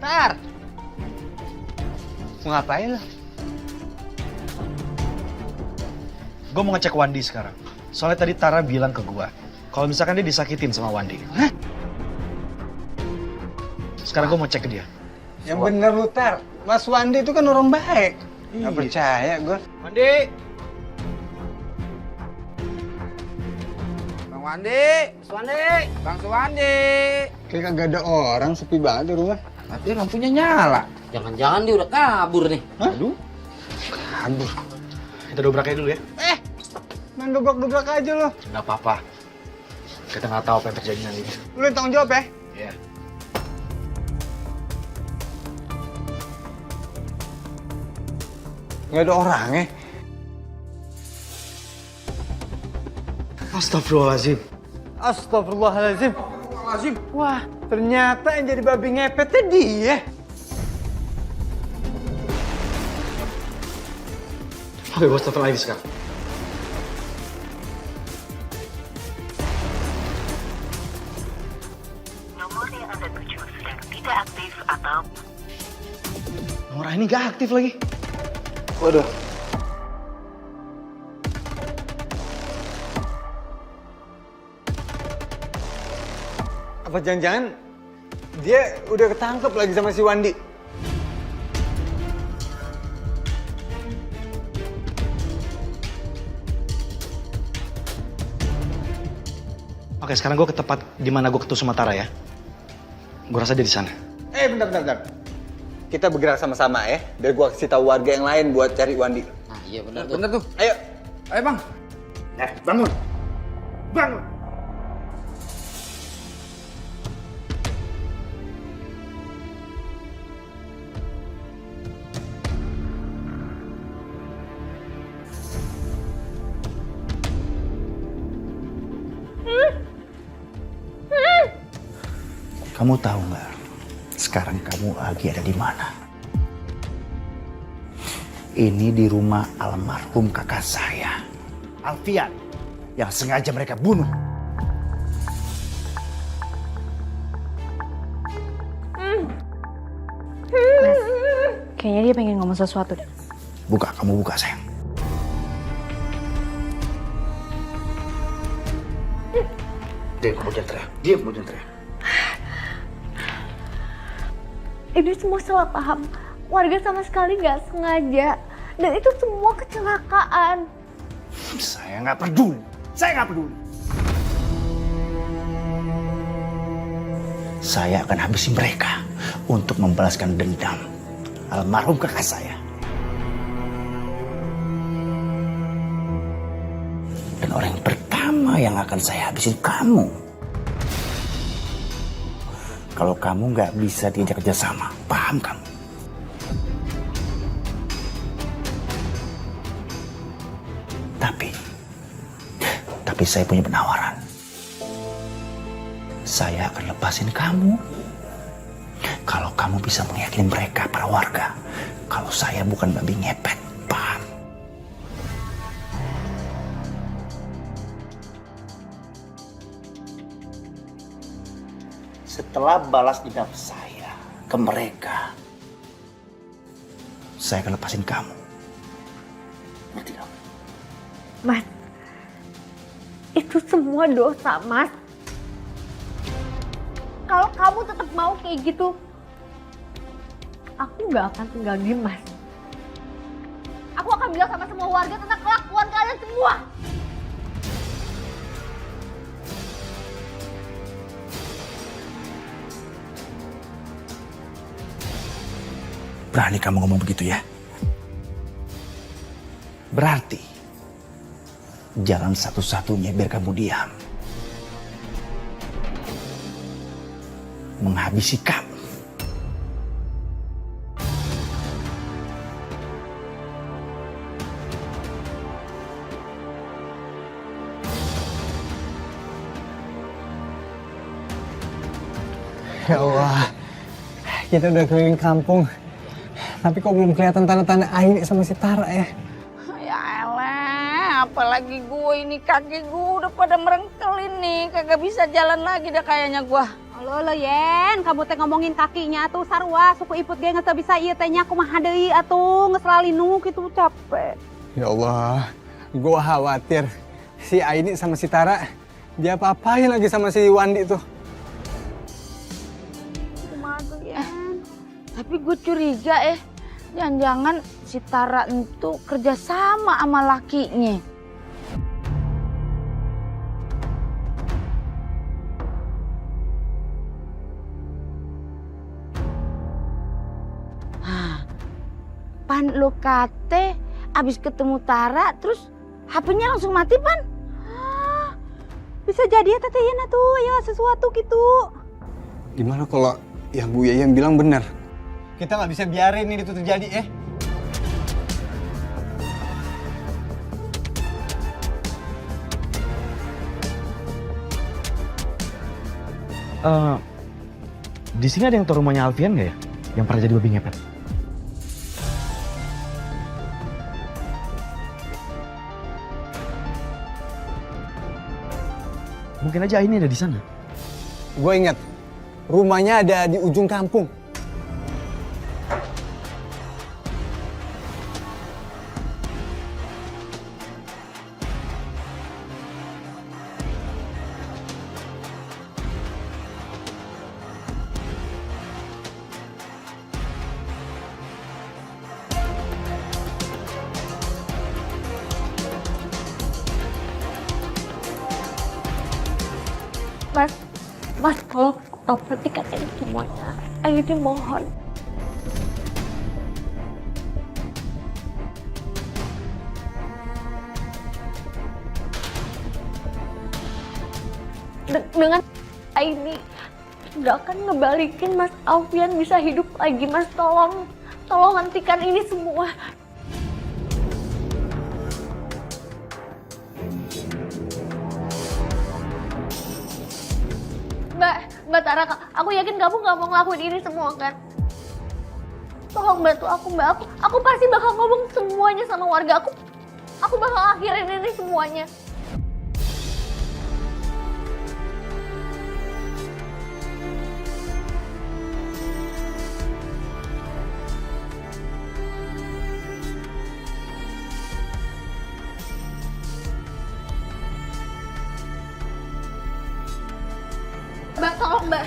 Tar! Mau ngapain lo? Gue mau ngecek Wandi sekarang. Soalnya tadi Tara bilang ke gue, kalau misalkan dia disakitin sama Wandi. Hah? Sekarang gue mau cek ke dia. Yang bener lu, Tar. Mas Wandi itu kan orang baik. Iya. Gak percaya gue. Wandi. Bang Wandi. Suwandi. Bang Suwandi. Kayak kagak ada orang, sepi banget di rumah. Tapi lampunya nyala. Jangan-jangan dia udah kabur nih. Hah? Aduh. Kabur. Kita dobraknya dulu ya. Main dobrak-dobrak aja lo. Nggak apa-apa. Kita nggak tahu apa yang terjadi nanti. Lu yang tanggung jawab ya? Iya. Nggak ada orangnya. Astagfirullahaladzim. Astagfirullahaladzim. Wah, ternyata yang jadi babi ngepetnya dia. Oke, bos telepon lagi sekarang. Nomor yang Anda tuju sedang tidak aktif atau... Nomor ini nggak aktif lagi. Waduh. Apa jangan-jangan dia udah ketangkep lagi sama si Wandi? Oke, sekarang gue ke tempat di mana gue ketemu sama Tara ya. Gue rasa dia di sana. Bentar. Kita bergerak sama-sama ya, biar gua kasih tahu warga yang lain buat cari Wandi. Nah iya benar tuh. Bener tuh. Ayo. Ayo Bang. Bangun. Bangun. Kamu tahu nggak? Sekarang kamu lagi ada di mana? Ini di rumah almarhum kakak saya, Alfian, yang sengaja mereka bunuh. Mas, kayaknya dia pengen ngomong sesuatu deh. Buka, kamu buka sayang. Dia kemudian teriak. Ini semua salah paham. Warga sama sekali nggak sengaja. Dan itu semua kecelakaan. Saya nggak peduli. Saya akan habisi mereka untuk membalaskan dendam almarhum kakak saya. Dan orang yang pertama yang akan saya habisin kamu. Kalau kamu nggak bisa diajak kerjasama, paham kamu? Tapi saya punya penawaran. Saya akan lepasin kamu. Kalau kamu bisa meyakini mereka, para warga, kalau saya bukan babi ngepet, paham? Setelah balas dendam saya ke mereka, saya akan lepasin kamu. Ngerti kamu? Mas, itu semua dosa, Mas. Kalau kamu tetap mau kayak gitu, aku nggak akan tinggal diem, Mas. Aku akan bilang sama semua warga tentang kelakuan kalian semua. Berani kamu ngomong begitu ya? Berarti jalan satu-satunya biar kamu diam, menghabisi kamu. Ya Allah, kita udah keliling kampung. Tapi kok belum kelihatan tanda-tanda Aini sama si Tara ya? Ya elah, apalagi gue ini kaki gue udah pada merengkel ini. Kagak bisa jalan lagi dah kayaknya gue. Lo Yen, kamu teh ngomongin kakinya tuh sarua suku iput ge geus bisa ieu teh nya kumaha deui atuh geus lalinu kitu capek. Ya Allah, gue khawatir si Aini sama si Tara dia apa-apain lagi sama si Wandi tuh. Kumaha tuh Yen? Tapi gue curiga jangan-jangan si Tara itu kerja sama lakinya. Pan lo kate abis ketemu Tara terus HP-nya langsung mati pan. Bisa jadi ya Tete Yana tuh ya sesuatu gitu. Gimana kalau yang Bu Yayan bilang benar? Kita nggak bisa biarin ini itu terjadi Di sini ada yang tahu rumahnya Alfian nggak ya? Yang pernah jadi babi ngepet? Mungkin aja ini ada di sana. Gue ingat, rumahnya ada di ujung kampung. Mas, kalau perhatikan semuanya. Ayo dimohon. Dengan ini nggak akan ngebalikin Mas Alfian bisa hidup lagi. Mas, tolong hentikan ini semua. Mbak Tara, aku yakin kamu nggak mau ngelakuin ini semua kan? Tolong bantu aku, Mbak. Aku pasti bakal ngomong semuanya sama warga. Aku bakal akhirin ini semuanya. Mbak, tolong Mbak.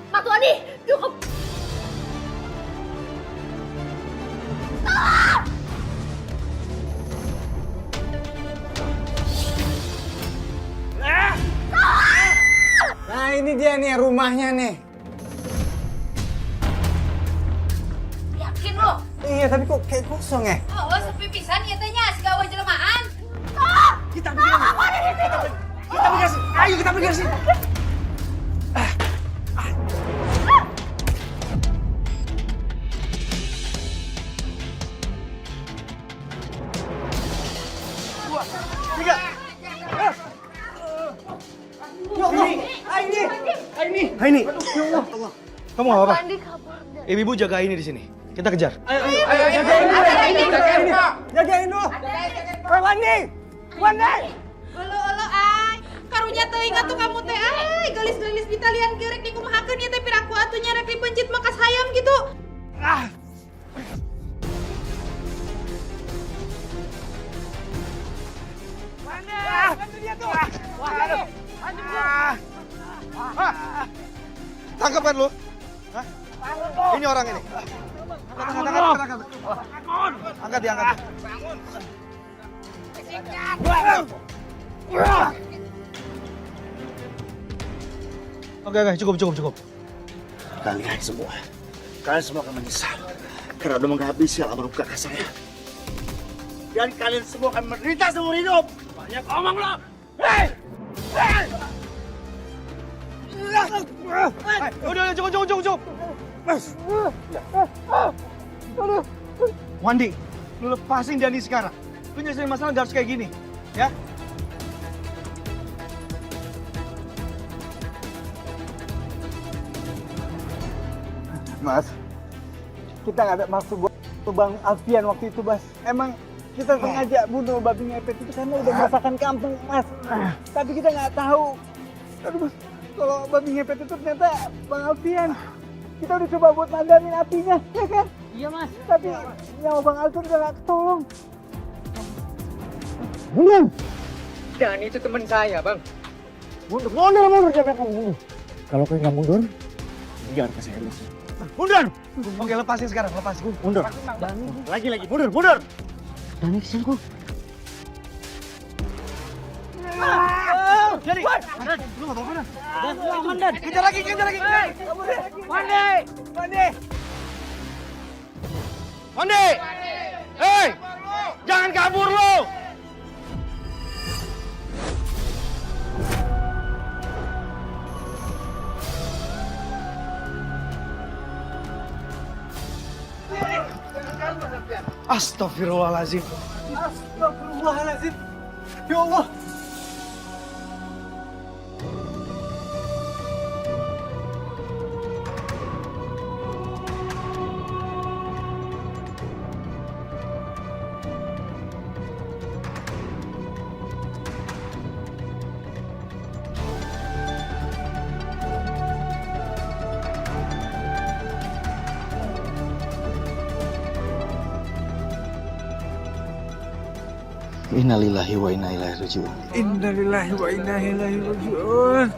Pak Tuani, cukup. Nah ini dia nih rumahnya nih. Yakin lo? Iya tapi kok kayak kosong ya? Oh, sepi pisan ieu teh nya siga we jelemahan. Kita pergi. Ayo kita pergi dari sini. Aini. Ya Allah. Kamu nggak apa-apa? Andi kabur. Ibu jaga ini di sini. Kita kejar. Ayo, jagain. Jagain dulu. Wandi. Olo ay. Karunya teuing atuh kamu teh ay, gelis-gelis bitalian gerek dikumahakeun ieu teh piraku atunya rek dipencit makas hayam gitu. Tangkap kan lu? Hah? Ini orang ini. Angkat. Angkat diangkat. Oke, cukup. Kalian semua akan menyesal karena udah menghabisi alam kakak saya. Dan kalian semua akan menderita seumur hidup. Banyak omong lo. Hei! Udah, cukup. Wandi, lu lepasin Dani sekarang. Lu nyelesain masalah gak harus kayak gini, ya? Mas, kita nggak ada maksud buat Bang Alfian waktu itu, Mas. Emang kita sengaja bunuh babi ngepet itu karena udah merasakan kampung, Mas. Tapi kita nggak tahu. Aduh, Mas, kalau babi ngepet itu ternyata Bang Alfian. Kita udah coba buat madamin apinya, ya kan? Iya, Mas. Tapi nyawa Bang Alfian udah nggak ketolong. Bunuh! Dan itu teman saya, Bang. Mundur, siapa yang kamu bunuh? Kalau kau nggak mundur, biar ke saya. Mundur! Oke, lepasin sekarang, lepasin. Mundur. Lagi, mundur. Dani kesini. Jadi, lu nggak apa-apa, Dan. Kejar lagi. Wandi! Hei! Jangan kabur lo! Astagfirullahaladzim. Astagfirullahaladzim. Ya Allah. Innalillahi wa inna ilaihi raji'un. Innalillahi wa inna ilaihi raji'un.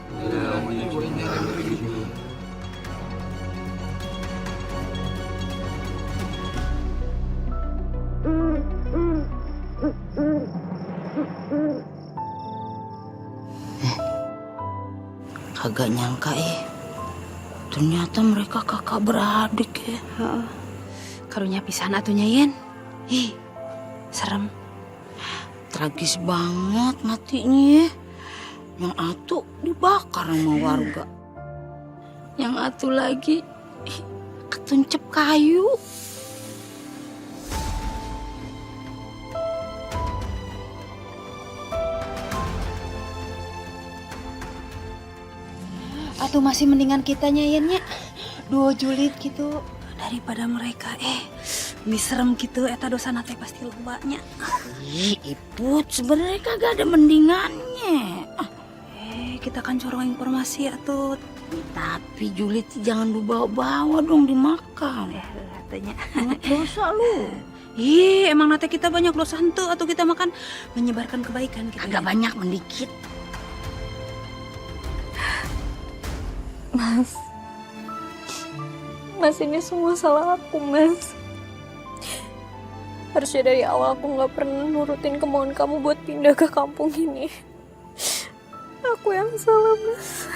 Kagak nyangka ternyata mereka kakak beradik ya. Karunya pisan atunya Yen. Serem. Tragis banget matinya ya. Yang atu dibakar sama warga. Yang atu lagi ketuncep kayu. Atau masih mendingan kitanya Yennya. 2 julid gitu daripada mereka. Ini serem gitu eta dosana teh pasti lobanya. Iput sebenarnya kagak ada mendingannya. Kita kan corong informasi atuh. Tapi julid jangan dibawa-bawa dong dimakan. Katanya. Dosa lu. Emang nate kita banyak dosa henteu atau kita makan menyebarkan kebaikan gitu. Agak banyak mendikit. Mas, ini semua salah aku, Mas. Harusnya dari awal aku nggak pernah nurutin kemauan kamu buat pindah ke kampung ini. Aku yang salah, Mas.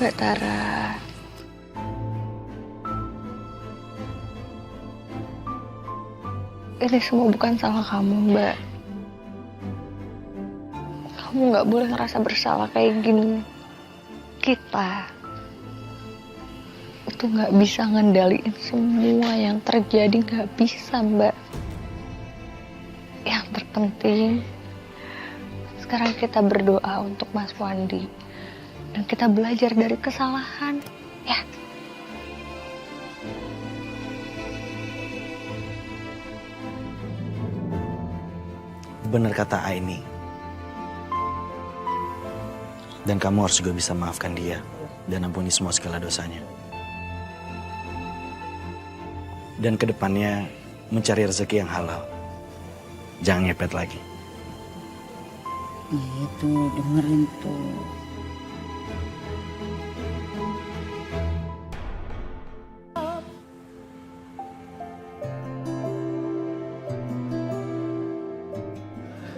Mbak Tara. Ini semua bukan salah kamu, Mbak. Kamu nggak boleh ngerasa bersalah kayak gini. Kita itu nggak bisa ngendaliin semua yang terjadi, nggak bisa, Mbak. Yang terpenting sekarang kita berdoa untuk Mas Wandi dan kita belajar dari kesalahan, ya. Benar kata Aini. Dan kamu harus juga bisa maafkan dia dan ampuni semua segala dosanya. Dan kedepannya mencari rezeki yang halal. Jangan ngepet lagi. Itu dengerin tuh.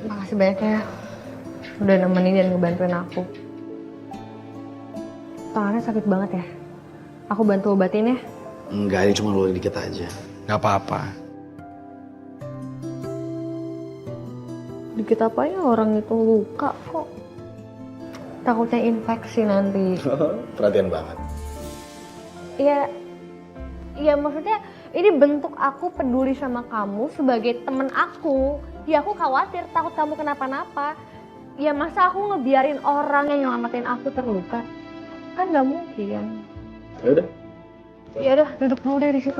Makasih banyak ya udah nemenin dan ngebantuin aku. Tangannya sakit banget ya. Aku bantu obatin ya. Enggak, ini cuma luka dikit aja. Gak apa-apa. Dikit apa ya, orang itu luka kok. Takutnya infeksi nanti. Perhatian banget. Iya maksudnya ini bentuk aku peduli sama kamu sebagai temen aku. Ya aku khawatir takut kamu kenapa-napa. Ya masa aku ngebiarin orang yang nyelamatin aku terluka. Kan nggak mungkin. Ya udah. Ya udah, duduk dulu deh di situ.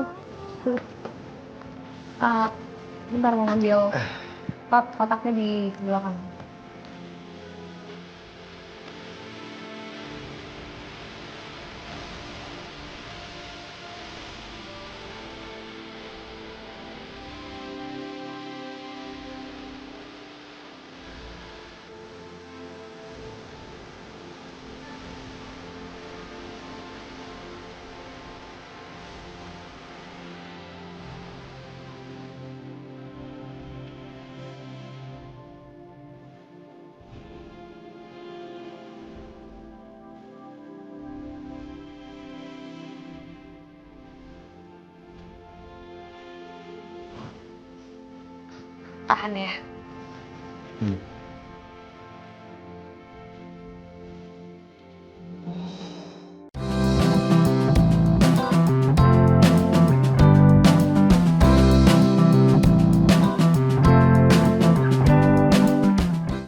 Bentar mau ngambil kotaknya di belakang. Tahan ya.